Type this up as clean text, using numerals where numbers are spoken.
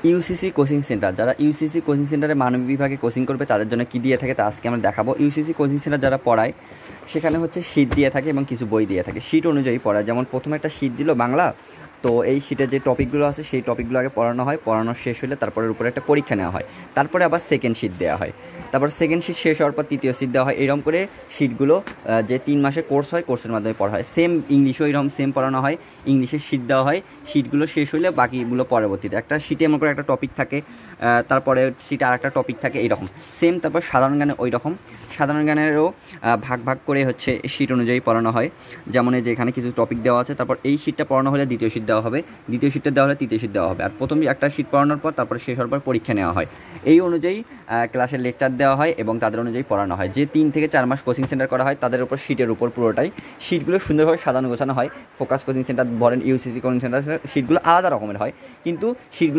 UCC coaching centre, যারা UCC coaching সেন্টারে মানবিক বিভাগে কোচিং করবে তাদের জন্য কী দিয়ে থাকে তা আজকে আমরা দেখাবো। ইউসিসি কোচিং সেন্টার যারা পড়ায় সেখানে হচ্ছে শীট দিয়ে থাকে এবং কিছু বই দিয়ে থাকে, শীট অনুযায়ী পড়ায়। যেমন প্রথমে একটা শীট দিল বাংলা, তো এই শীটে যে টপিকগুলো আছে সেই টপিকগুলো আগে পড়ানো হয়, পড়ানো শেষ হলে তারপরের উপরে একটা পরীক্ষা নেওয়া হয়, তারপরে আবার সেকেন্ড শীট দেওয়া হয়, তারপর সেকেন্ড শীট শেষ হওয়ার পর তৃতীয় শীট দেওয়া হয়। এরকম করে শীটগুলো যে 3 মাসে কোর্স হয়, কোর্সের মাধ্যমে পড়া হয়। সেম ইংলিশও এরকম সেম পড়ানো হয়, ইংলিশের শীট দেওয়া হয়, শীটগুলো শেষ হলে বাকিগুলো পরবর্তীতে একটা শীটে এমন করে একটা টপিক থাকে, তারপরে শীটে আর একটা টপিক থাকে, এইরকম সেম। তারপর সাধারণ জ্ঞানে ওই রকম, সাধারণ জ্ঞানেরও ভাগ ভাগ করে হচ্ছে শীট অনুযায়ী পড়ানো হয়। যেমন এই যে এখানে কিছু টপিক দেওয়া আছে, তারপর এই শীটটা পড়ানো হলে দ্বিতীয় শীট দেওয়া হবে, দ্বিতীয় শীটটা দেওয়া হলে তৃতীয় শীট দেওয়া হবে, আর প্রথম একটা শীট পড়ানোর পর তারপরে শেষ হওয়ার পর পরীক্ষা নেওয়া হয়। এই অনুযায়ী ক্লাসের লেকচার দেওয়া হয় এবং তাদের অনুযায়ী পড়ানো হয়। যে 3 থেকে 4 মাস কোচিং সেন্টার করা হয় তাদের উপর শীটের উপর পুরোটাই, শীটগুলো সুন্দরভাবে সাজানো গোছানো হয়। ফোকাস কোচিং সেন্টার বলেন, ইউসিসি কোচিং সেন্টার, শীটগুলো আলাদা রকমের হয়, কিন্তু শীটগুলো